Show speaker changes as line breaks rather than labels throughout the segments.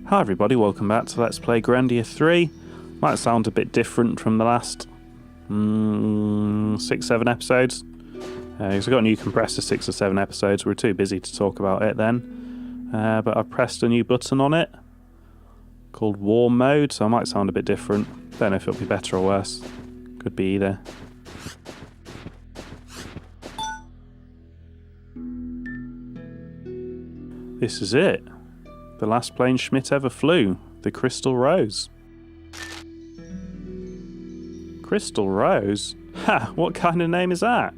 Hi everybody, welcome back to Let's Play Grandia 3. Might sound a bit different from the last 6-7 episodes. Because I got a new compressor 6 or 7 episodes, we were too busy to talk about it then. But I've pressed a new button on it, called Warm Mode, so I might sound a bit different. Don't know if it'll be better or worse. Could be either. This is it. The last plane Schmidt ever flew, the Crystal Rose. Crystal Rose? Ha! What kind of name is that?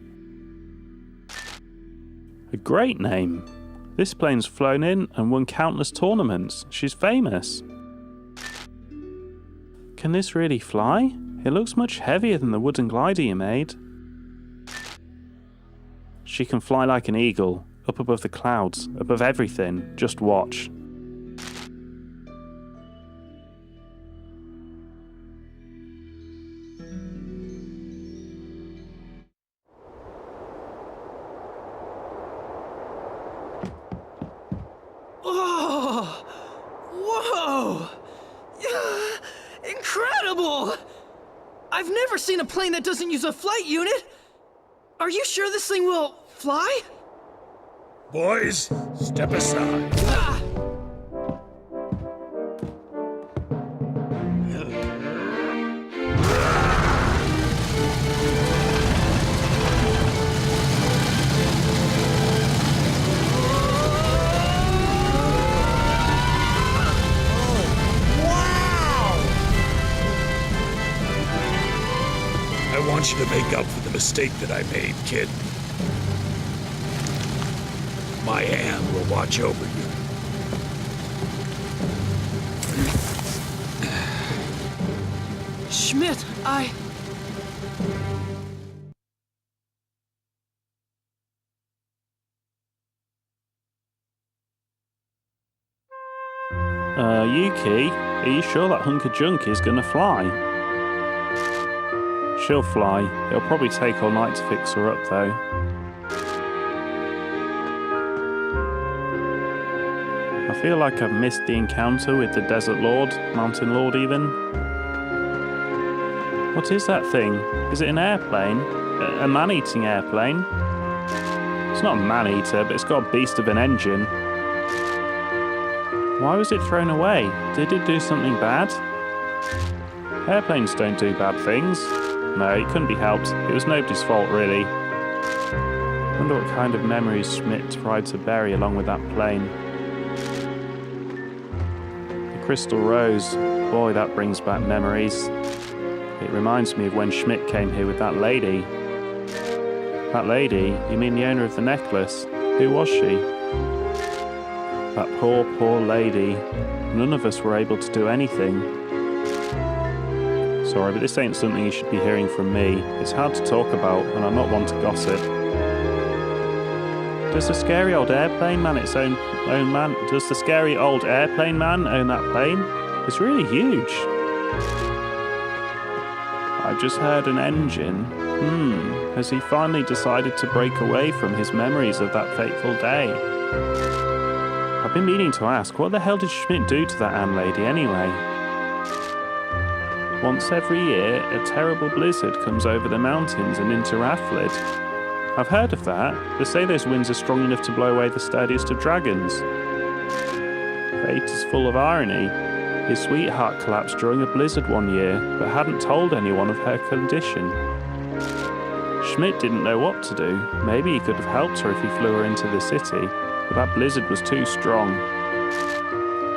A great name. This plane's flown in and won countless tournaments. She's famous. Can this really fly? It looks much heavier than the wooden glider you made. She can fly like an eagle, up above the clouds, above everything. Just watch.
Oh! Whoa! Incredible! I've never seen a plane that doesn't use a flight unit! Are you sure this thing will fly?
Boys, step aside.
Ah!
I want you to make up for the mistake that I made, kid. My hand will watch over you.
Schmidt,
Yuki, are you sure that hunk of junk is gonna fly? She'll fly. It'll probably take all night to fix her up, though. I feel like I've missed the encounter with the Desert Lord, Mountain Lord even. What is that thing? Is it an airplane? A man-eating airplane? It's not a man-eater, but it's got a beast of an engine. Why was it thrown away? Did it do something bad? Airplanes don't do bad things. No, it couldn't be helped. It was nobody's fault, really. Wonder what kind of memories Schmidt tried to bury along with that plane. The Crystal Rose. Boy, that brings back memories. It reminds me of when Schmidt came here with that lady. That lady? You mean the owner of the necklace? Who was she? That poor, poor lady. None of us were able to do anything. Sorry, but this ain't something you should be hearing from me. It's hard to talk about, and I'm not one to gossip. Does the scary old airplane man own man? Does the scary old airplane man own that plane? It's really huge. I've just heard an engine. Has he finally decided to break away from his memories of that fateful day? I've been meaning to ask, what the hell did Schmidt do to that Anne lady anyway? Once every year, a terrible blizzard comes over the mountains and into Raflid. I've heard of that. They say those winds are strong enough to blow away the sturdiest of dragons. Fate is full of irony. His sweetheart collapsed during a blizzard one year, but hadn't told anyone of her condition. Schmidt didn't know what to do. Maybe he could have helped her if he flew her into the city, but that blizzard was too strong.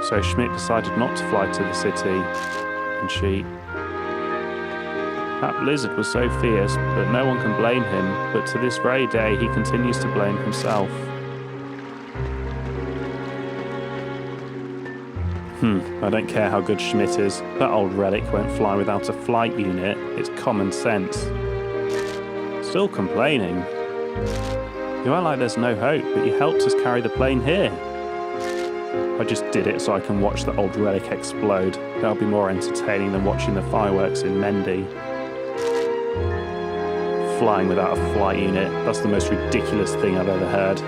So Schmidt decided not to fly to the city, and she... That blizzard was so fierce that no one can blame him, but to this very day he continues to blame himself. I don't care how good Schmidt is, that old relic won't fly without a flight unit. It's common sense. Still complaining. You act like there's no hope, but you helped us carry the plane here. I just did it so I can watch the old relic explode. That'll be more entertaining than watching the fireworks in Mendy. Flying without a flight unit, that's the most ridiculous thing I've ever heard.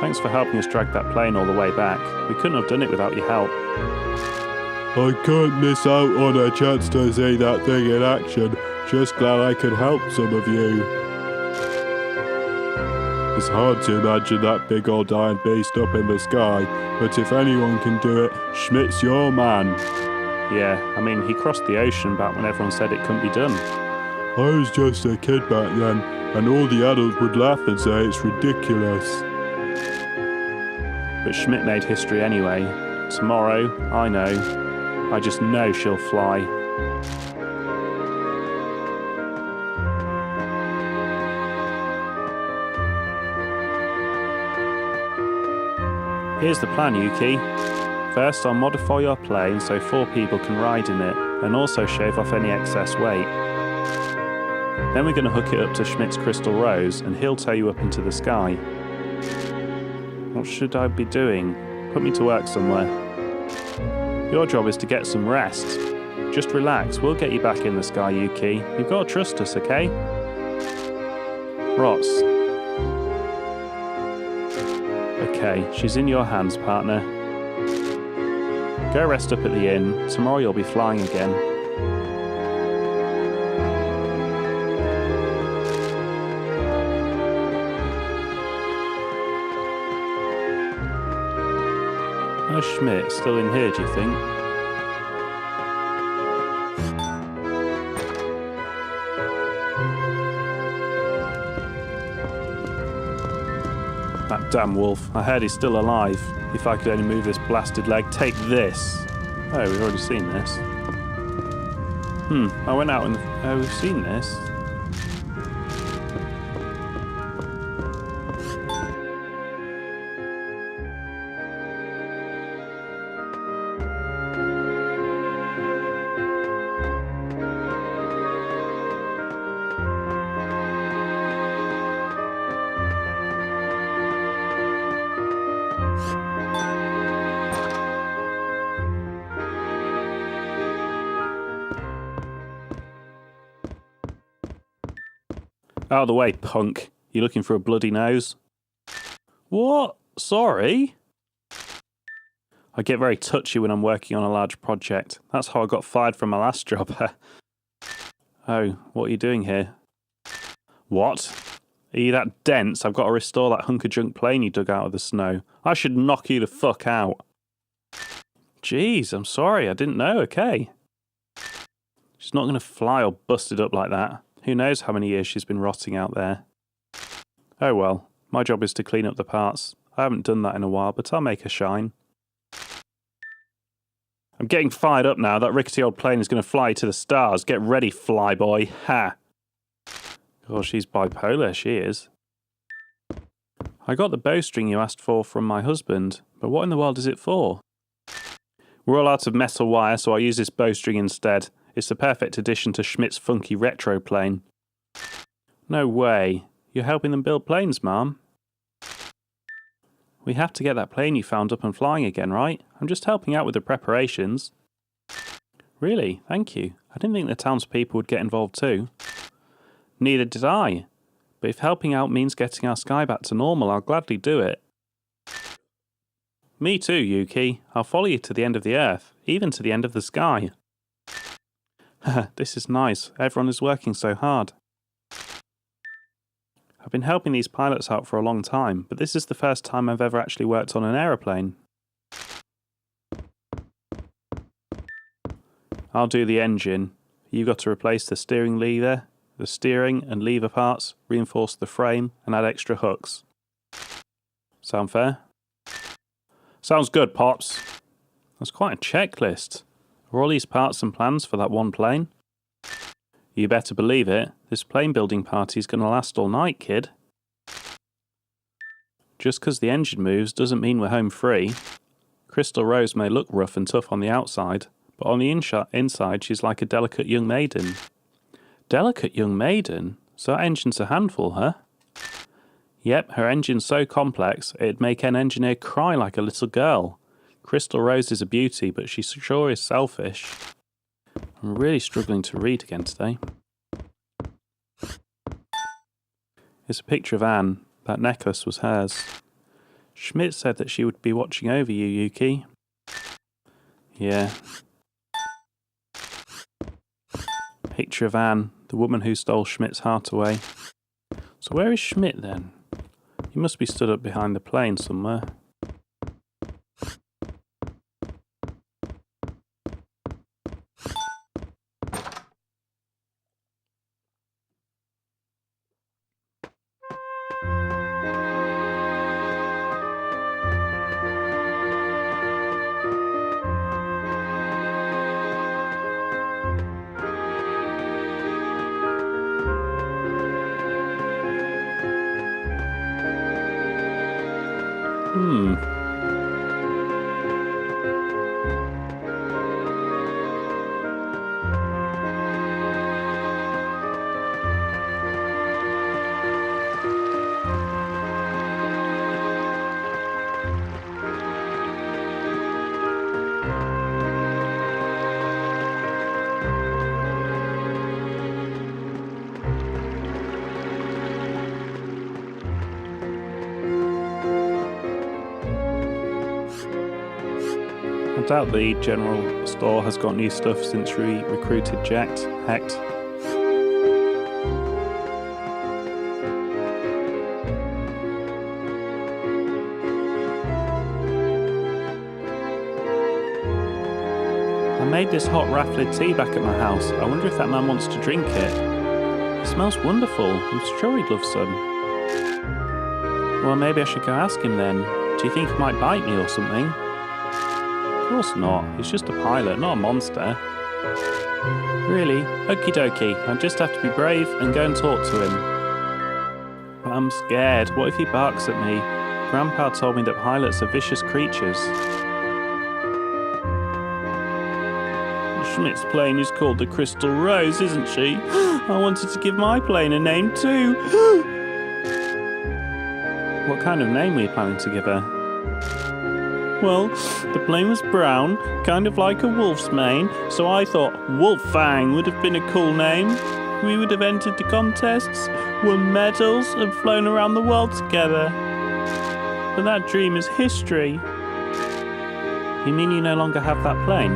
Thanks for helping us drag that plane all the way back. We couldn't have done it without your help.
I couldn't miss out on a chance to see that thing in action. Just glad I could help some of you. It's hard to imagine that big old iron beast up in the sky, but if anyone can do it, Schmidt's your man.
Yeah, I mean, he crossed the ocean back when everyone said it couldn't be done.
I was just a kid back then, and all the adults would laugh and say it's ridiculous.
But Schmidt made history anyway. Tomorrow, I know. I just know she'll fly. Here's the plan, Yuki. First, I'll modify your plane so 4 people can ride in it, and also shave off any excess weight. Then we're going to hook it up to Schmidt's Crystal Rose, and he'll tow you up into the sky. What should I be doing? Put me to work somewhere. Your job is to get some rest. Just relax, we'll get you back in the sky, Yuki. You've got to trust us, okay? Rots. Okay, she's in your hands, partner. Go rest up at the inn. Tomorrow you'll be flying again. Is Schmidt still in here, do you think? That damn wolf. I heard he's still alive. If I could only move this blasted leg. Take this! Oh, we've already seen this. I went out and... Oh, we've seen this. Out of the way, punk. You looking for a bloody nose? What? Sorry? I get very touchy when I'm working on a large project. That's how I got fired from my last job. Oh, what are you doing here? What? Are you that dense? I've got to restore that hunk of junk plane you dug out of the snow. I should knock you the fuck out. Jeez, I'm sorry. I didn't know. Okay. She's not going to fly all busted up like that. Who knows how many years she's been rotting out there. Oh well, my job is to clean up the parts. I haven't done that in a while, but I'll make her shine. I'm getting fired up now. That rickety old plane is going to fly to the stars. Get ready, flyboy. Ha! Oh, she's bipolar, she is. I got the bowstring you asked for from my husband, but what in the world is it for? We're all out of metal wire, so I'll use this bowstring instead. It's the perfect addition to Schmidt's funky retro plane. No way. You're helping them build planes, Mom? We have to get that plane you found up and flying again, right? I'm just helping out with the preparations. Really? Thank you. I didn't think the townspeople would get involved too. Neither did I. But if helping out means getting our sky back to normal, I'll gladly do it. Me too, Yuki. I'll follow you to the end of the earth, even to the end of the sky. This is nice. Everyone is working so hard. I've been helping these pilots out for a long time, but this is the first time I've ever actually worked on an aeroplane. I'll do the engine. You've got to replace the steering lever, the steering and lever parts, reinforce the frame, and add extra hooks. Sound fair? Sounds good, Pops. That's quite a checklist. Are all these parts and plans for that one plane? You better believe it. This plane building party's gonna last all night, kid. Just 'cause the engine moves doesn't mean we're home free. Crystal Rose may look rough and tough on the outside, but on the inside she's like a delicate young maiden. Delicate young maiden? So that engine's a handful, huh? Yep, her engine's so complex it'd make an engineer cry like a little girl. Crystal Rose is a beauty, but she sure is selfish. I'm really struggling to read again today. It's a picture of Anne. That necklace was hers. Schmidt said that she would be watching over you, Yuki. Yeah. Picture of Anne, the woman who stole Schmidt's heart away. So where is Schmidt then? He must be stood up behind the plane somewhere. I doubt the general store has got new stuff since we recruited Hecht. I made this hot Raflid tea back at my house. I wonder if that man wants to drink it. It smells wonderful. I'm sure he'd love some. Well, maybe I should go ask him then. Do you think he might bite me or something? Of course not. He's just a pilot, not a monster. Really? Okie dokie. I just have to be brave and go and talk to him. But I'm scared. What if he barks at me? Grandpa told me that pilots are vicious creatures. Schmidt's plane is called the Crystal Rose, isn't she? I wanted to give my plane a name too. What kind of name were you planning to give her? Well, the plane was brown, kind of like a wolf's mane, so I thought Wolffang would have been a cool name. We would have entered the contests, won medals, and flown around the world together. But that dream is history. You mean you no longer have that plane?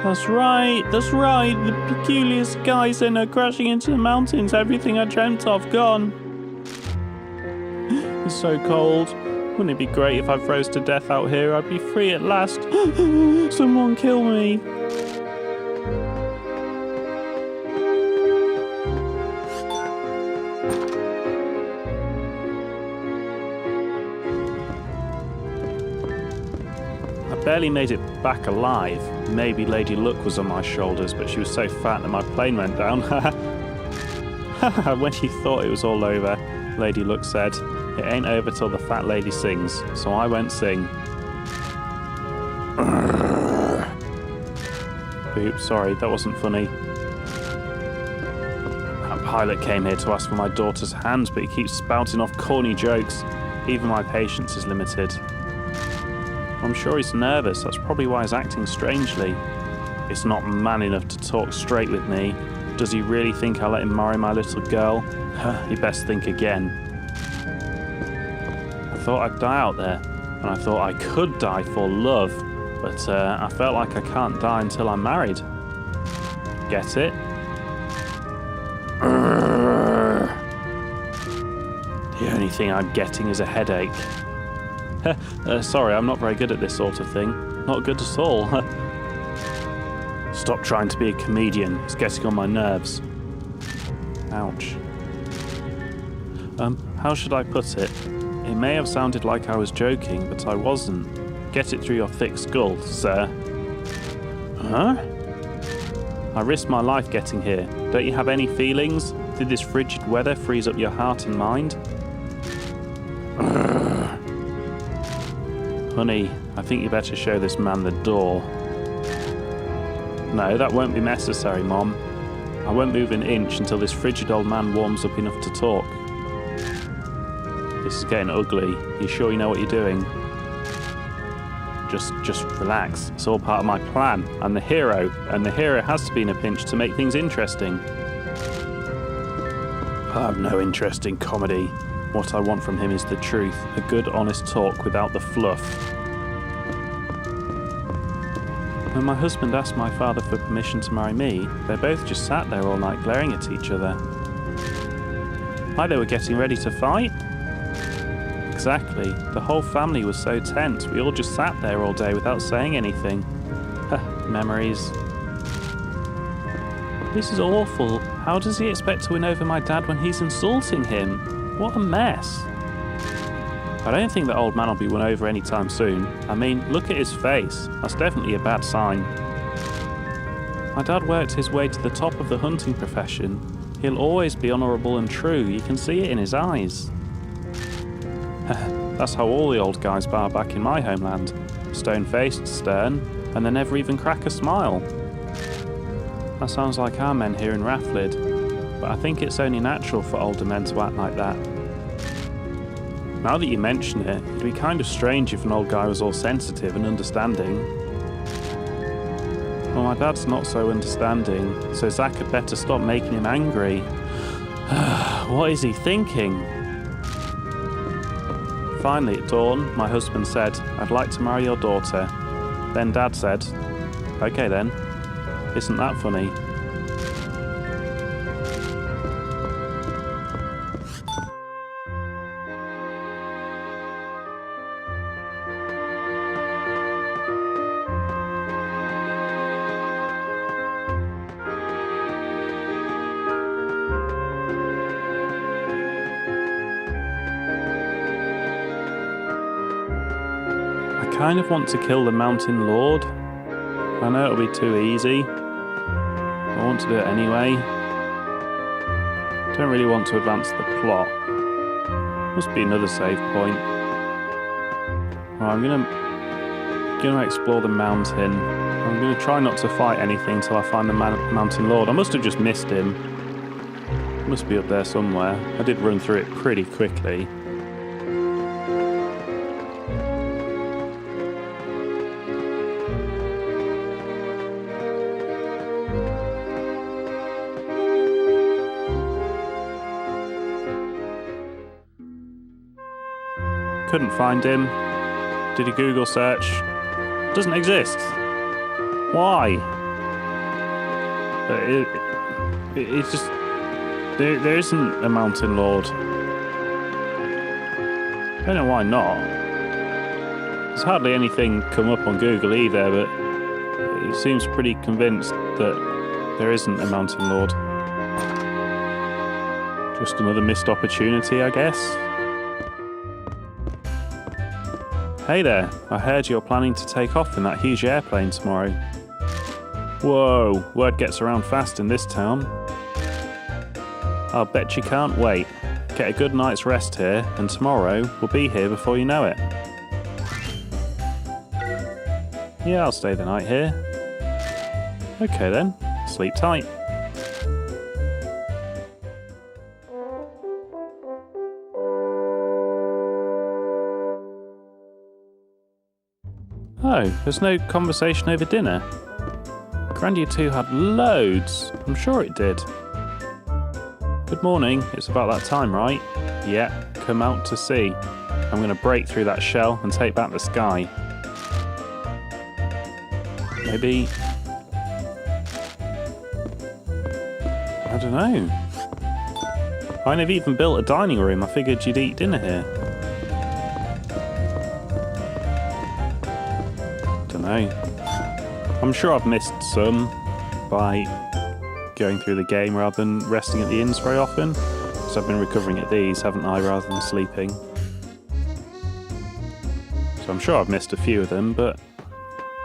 That's right. The peculiar skies then are crashing into the mountains. Everything I dreamt of, gone. It's so cold. Wouldn't it be great if I froze to death out here? I'd be free at last. Someone kill me. I barely made it back alive. Maybe Lady Luck was on my shoulders, but she was so fat that my plane went down. When you thought it was all over, Lady Luck said, "It ain't over till the fat lady sings," so I won't sing. Oops, sorry, that wasn't funny. That pilot came here to ask for my daughter's hand, but he keeps spouting off corny jokes. Even my patience is limited. I'm sure he's nervous, that's probably why he's acting strangely. He's not man enough to talk straight with me. Does he really think I'll let him marry my little girl? He best think again. I thought I'd die out there, and I thought I could die for love, but I felt like I can't die until I'm married. Get it? The only thing I'm getting is a headache. Sorry, I'm not very good at this sort of thing. Not good at all. Stop trying to be a comedian. It's getting on my nerves. Ouch. How should I put it? It may have sounded like I was joking, but I wasn't. Get it through your thick skull, sir. Huh? I risked my life getting here. Don't you have any feelings? Did this frigid weather freeze up your heart and mind? Honey, I think you better show this man the door. No, that won't be necessary, Mom. I won't move an inch until this frigid old man warms up enough to talk. This is getting ugly. You sure you know what you're doing? Just relax. It's all part of my plan. I'm the hero, and the hero has to be in a pinch to make things interesting. I have no interest in comedy. What I want from him is the truth, a good, honest talk without the fluff. When my husband asked my father for permission to marry me, they both just sat there all night glaring at each other. Like they were getting ready to fight? Exactly. The whole family was so tense, we all just sat there all day without saying anything. Memories. This is awful. How does he expect to win over my dad when he's insulting him? What a mess. I don't think that old man will be won over anytime soon. I mean, look at his face. That's definitely a bad sign. My dad worked his way to the top of the hunting profession. He'll always be honourable and true. You can see it in his eyes. That's how all the old guys are back in my homeland. Stone-faced, stern, and they never even crack a smile. That sounds like our men here in Raflid, but I think it's only natural for older men to act like that. Now that you mention it, it'd be kind of strange if an old guy was all sensitive and understanding. Well, my dad's not so understanding, so Zach had better stop making him angry. What is he thinking? Finally, at dawn, my husband said, "I'd like to marry your daughter." Then Dad said, "Okay then. Isn't that funny?" I kind of want to kill the Mountain Lord. I know it'll be too easy. I want to do it anyway. Don't really want to advance the plot. Must be another save point. Well, I'm gonna explore the mountain. I'm gonna try not to fight anything till I find the Mountain Lord. I must have just missed him. Must be up there somewhere. I did run through it pretty quickly. Couldn't find him. Did a Google search. Doesn't exist. Why? It's just... There isn't a Mountain Lord. I don't know why not. There's hardly anything come up on Google either, but it seems pretty convinced that there isn't a Mountain Lord. Just another missed opportunity, I guess. Hey there, I heard you're planning to take off in that huge airplane tomorrow. Whoa, word gets around fast in this town. I'll bet you can't wait. Get a good night's rest here, and tomorrow we'll be here before you know it. Yeah, I'll stay the night here. Okay then, sleep tight. Oh, there's no conversation over dinner. Grandia 2 had loads. I'm sure it did. Good morning. It's about that time, right? Yeah, come out to sea. I'm going to break through that shell and take back the sky. Maybe... I don't know. I never even built a dining room. I figured you'd eat dinner here. I'm sure I've missed some by going through the game rather than resting at the inns very often, because I've been recovering at these, haven't I, rather than sleeping. So I'm sure I've missed a few of them, but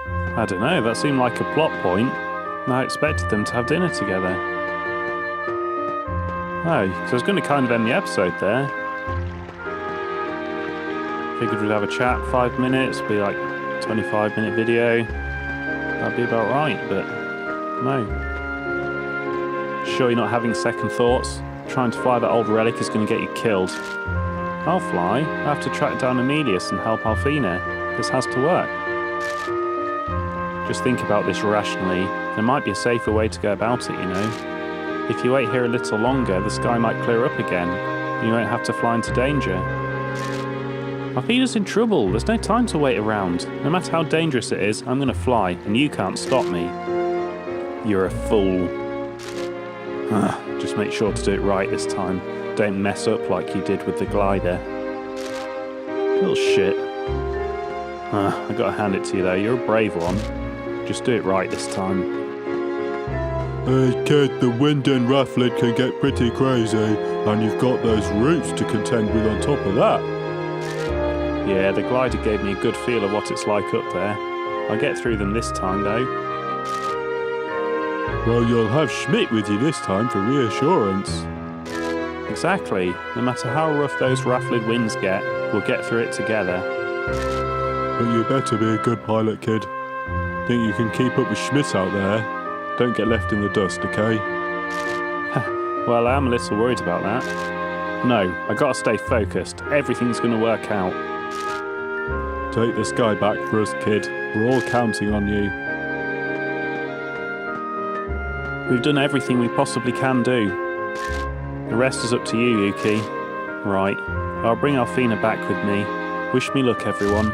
I don't know, that seemed like a plot point, and I expected them to have dinner together. Oh, so I was going to kind of end the episode there. Figured we'd have a chat, 5 minutes, be like 25-minute video. That'd be about right, but no. Sure you're not having second thoughts? Trying to fly that old relic is going to get you killed. I'll fly. I have to track down Emilius and help Alfina. This has to work. Just think about this rationally. There might be a safer way to go about it, you know. If you wait here a little longer, the sky might clear up again. You won't have to fly into danger. My feeder's in trouble. There's no time to wait around. No matter how dangerous it is, I'm going to fly, and you can't stop me. You're a fool. Just make sure to do it right this time. Don't mess up like you did with the glider. Little shit. I gotta hand it to you though, you're a brave one. Just do it right this time.
Hey kid, the wind in Raflid can get pretty crazy, and you've got those roots to contend with on top of that.
Yeah, the glider gave me a good feel of what it's like up there. I'll get through them this time though.
Well, you'll have Schmidt with you this time for reassurance.
Exactly. No matter how rough those Raflid winds get, we'll get through it together.
But you better be a good pilot, kid. Think you can keep up with Schmidt out there? Don't get left in the dust, okay?
Well, I'm a little worried about that. No, I gotta stay focused. Everything's gonna work out.
Take the sky back for us, kid. We're all counting on you.
We've done everything we possibly can do. The rest is up to you, Yuki. Right, I'll bring Alfina back with me. Wish me luck, everyone.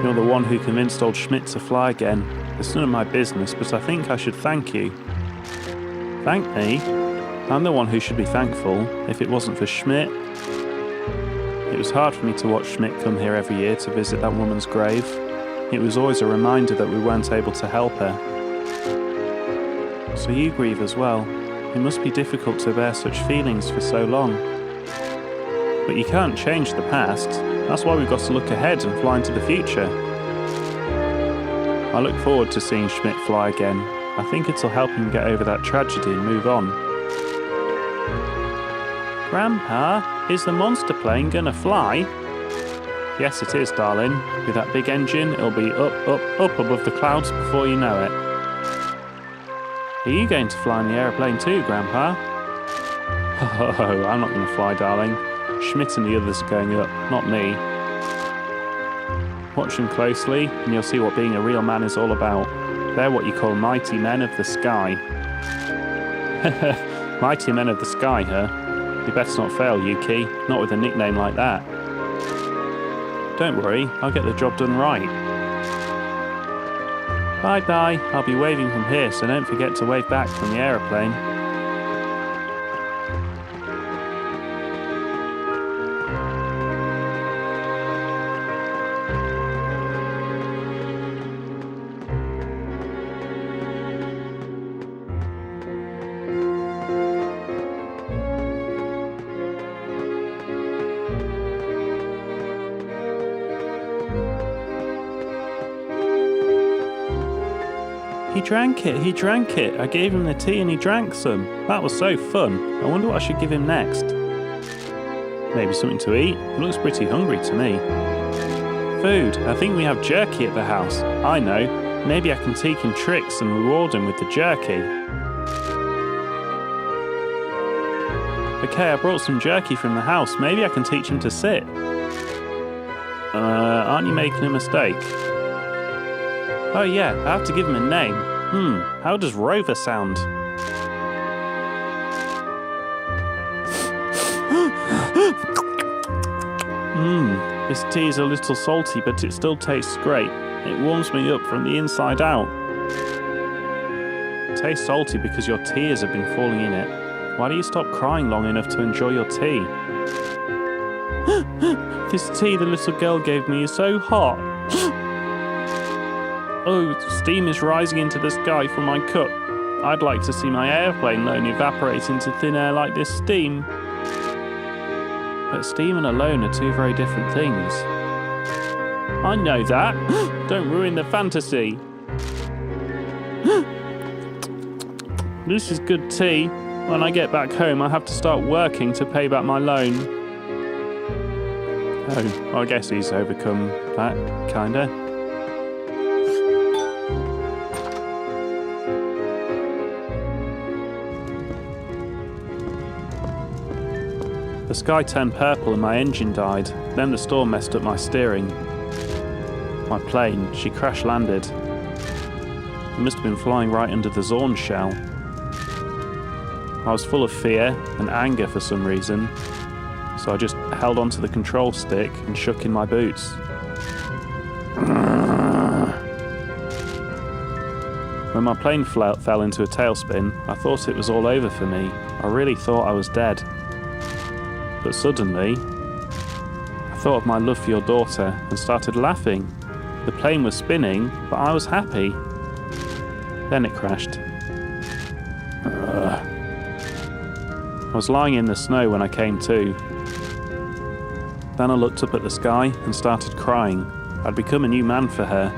You're the one who convinced old Schmidt to fly again. It's none of my business, but I think I should thank you. Thank me? I'm the one who should be thankful, if it wasn't for Schmidt. It was hard for me to watch Schmidt come here every year to visit that woman's grave. It was always a reminder that we weren't able to help her. So you grieve as well. It must be difficult to bear such feelings for so long. But you can't change the past. That's why we've got to look ahead and fly into the future. I look forward to seeing Schmidt fly again. I think it'll help him get over that tragedy and move on. Grandpa, is the monster plane gonna fly? Yes, it is, darling. With that big engine, it'll be up, up, up above the clouds before you know it. Are you going to fly in the aeroplane too, Grandpa? Oh, I'm not going to fly, darling. Schmidt and the others are going up, not me. Watch them closely, and you'll see what being a real man is all about. They're what you call mighty men of the sky. Mighty men of the sky, huh? You better not fail, Yuki. Not with a nickname like that. Don't worry, I'll get the job done right. Bye-bye. I'll be waving from here, so don't forget to wave back from the aeroplane. He drank it. I gave him the tea and he drank some. That was so fun. I wonder what I should give him next. Maybe something to eat? He looks pretty hungry to me. Food. I think we have jerky at the house. I know. Maybe I can teach him tricks and reward him with the jerky. Okay, I brought some jerky from the house. Maybe I can teach him to sit. Aren't you making a mistake? Oh yeah, I have to give him a name. How does Rover sound? This tea is a little salty, but it still tastes great. It warms me up from the inside out. It tastes salty because your tears have been falling in it. Why do you stop crying long enough to enjoy your tea? This tea the little girl gave me is so hot. Oh, steam is rising into the sky from my cup. I'd like to see my airplane alone evaporate into thin air like this steam. But steam and alone are two very different things. I know that. Don't ruin the fantasy. This is good tea. When I get back home, I have to start working to pay back my loan. Oh, I guess he's overcome that, kinda. The sky turned purple and my engine died. Then the storm messed up my steering. My plane, she crash landed. It must have been flying right under the Zorn shell. I was full of fear and anger for some reason, so I just held onto the control stick and shook in my boots. When my plane fell into a tailspin, I thought it was all over for me. I really thought I was dead. But suddenly, I thought of my love for your daughter and started laughing. The plane was spinning, but I was happy. Then it crashed. I was lying in the snow when I came to. Then I looked up at the sky and started crying. I'd become a new man for her.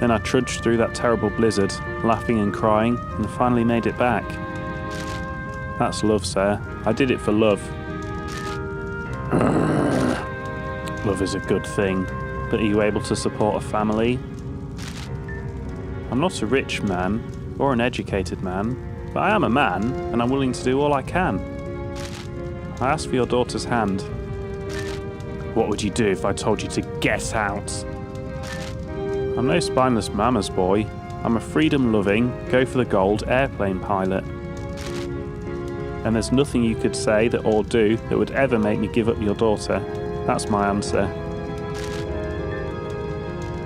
Then I trudged through that terrible blizzard, laughing and crying, and finally made it back. That's love, sir. I did it for love. Love is a good thing, but are you able to support a family? I'm not a rich man, or an educated man, but I am a man, and I'm willing to do all I can. I asked for your daughter's hand. What would you do if I told you to get out? I'm no spineless mama's boy. I'm a freedom-loving, go-for-the-gold airplane pilot. And there's nothing you could say or do that would ever make me give up your daughter. That's my answer.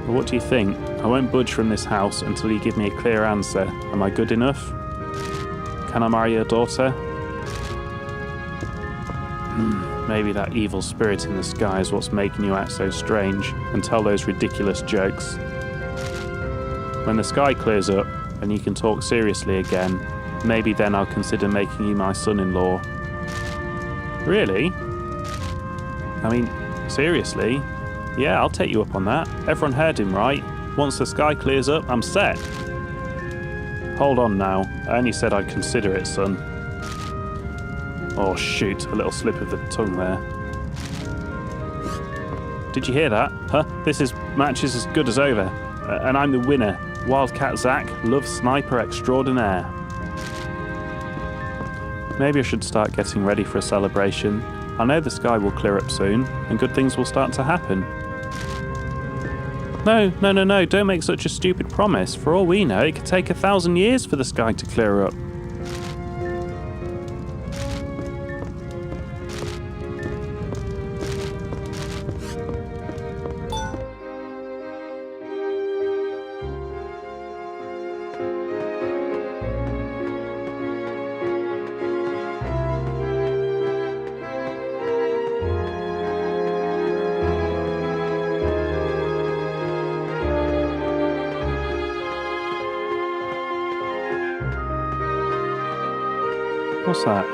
But what do you think? I won't budge from this house until you give me a clear answer. Am I good enough? Can I marry your daughter? Maybe that evil spirit in the sky is what's making you act so strange and tell those ridiculous jokes. When the sky clears up and you can talk seriously again, maybe then I'll consider making you my son-in-law. Really? I mean, seriously? Yeah, I'll take you up on that. Everyone heard him right. Once the sky clears up, I'm set. Hold on now. I only said I'd consider it, son. Oh shoot, a little slip of the tongue there. Did you hear that? Huh? Match is as good as over. And I'm the winner. Wildcat Zach, love sniper extraordinaire. Maybe I should start getting ready for a celebration. I know the sky will clear up soon, and good things will start to happen. No, don't make such a stupid promise. For all we know, it could take 1,000 years for the sky to clear up. What's that?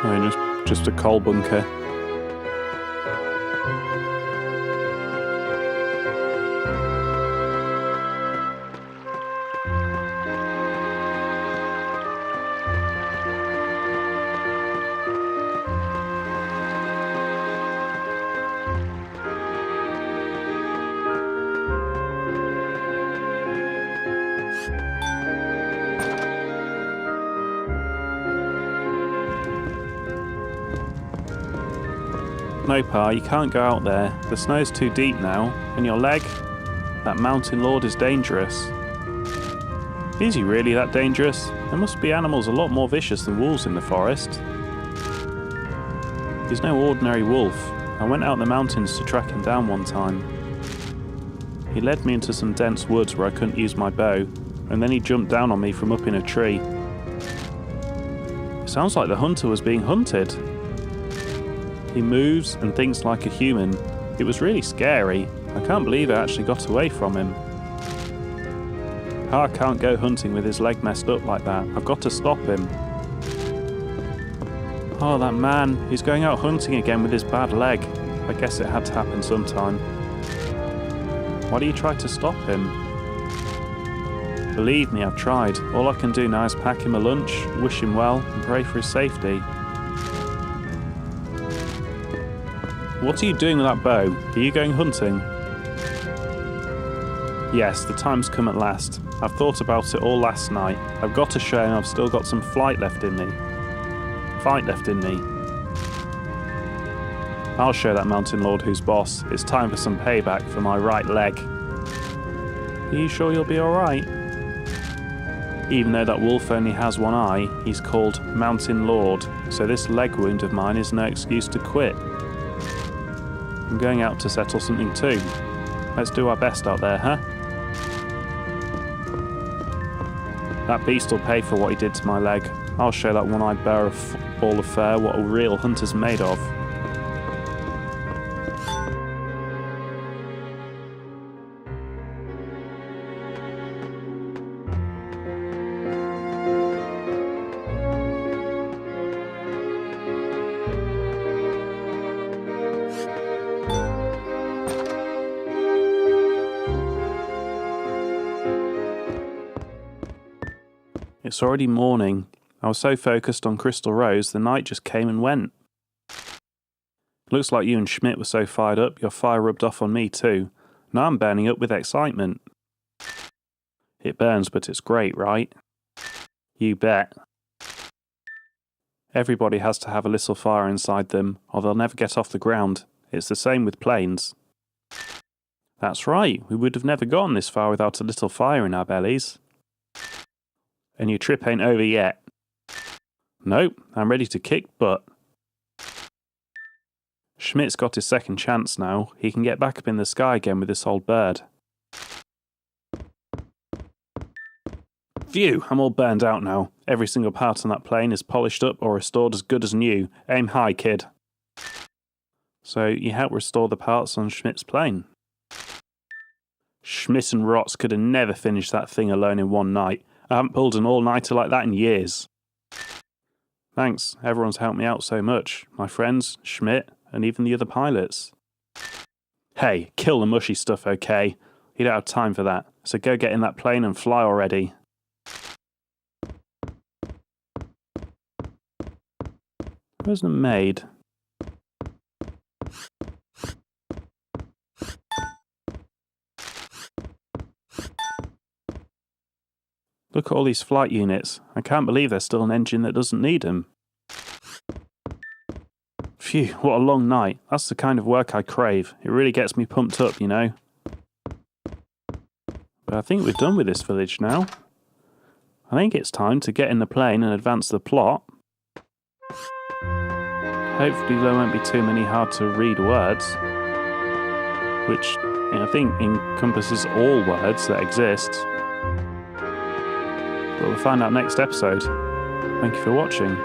Oh, just a coal bunker. No, Pa, you can't go out there. The snow's too deep now, and your leg? That mountain lord is dangerous. Is he really that dangerous? There must be animals a lot more vicious than wolves in the forest. He's no ordinary wolf. I went out in the mountains to track him down one time. He led me into some dense woods where I couldn't use my bow, and then he jumped down on me from up in a tree. It sounds like the hunter was being hunted. He moves and thinks like a human. It was really scary. I can't believe I actually got away from him. I can't go hunting with his leg messed up like that. I've got to stop him. Oh, that man. He's going out hunting again with his bad leg. I guess it had to happen sometime. Why do you try to stop him? Believe me, I've tried. All I can do now is pack him a lunch, wish him well, and pray for his safety. What are you doing with that bow? Are you going hunting? Yes, the time's come at last. I've thought about it all last night. I've got to show him I've still got some flight left in me. fight left in me. I'll show that mountain lord who's boss. It's time for some payback for my right leg. Are you sure you'll be alright? Even though that wolf only has one eye, he's called Mountain Lord, so this leg wound of mine is no excuse to quit. I'm going out to settle something too. Let's do our best out there, huh? That beast will pay for what he did to my leg. I'll show that one-eyed bear of ball of fur what a real hunter's made of. It's already morning. I was so focused on Crystal Rose, the night just came and went. Looks like you and Schmidt were so fired up, your fire rubbed off on me too. Now I'm burning up with excitement. It burns, but it's great, right? You bet. Everybody has to have a little fire inside them, or they'll never get off the ground. It's the same with planes. That's right, we would have never gotten this far without a little fire in our bellies. And your trip ain't over yet. Nope, I'm ready to kick butt. Schmidt's got his second chance now. He can get back up in the sky again with this old bird. Phew, I'm all burned out now. Every single part on that plane is polished up or restored as good as new. Aim high, kid. So you helped restore the parts on Schmidt's plane? Schmidt and Rotz could have never finished that thing alone in one night. I haven't pulled an all-nighter like that in years. Thanks, everyone's helped me out so much. My friends, Schmidt, and even the other pilots. Hey, kill the mushy stuff, okay? You don't have time for that, so go get in that plane and fly already. Where's the maid? Look at all these flight units. I can't believe there's still an engine that doesn't need them. Phew, what a long night. That's the kind of work I crave. It really gets me pumped up, you know. But I think we're done with this village now. I think it's time to get in the plane and advance the plot. Hopefully there won't be too many hard to read words. Which I think encompasses all words that exist. But we'll find out next episode. Thank you for watching.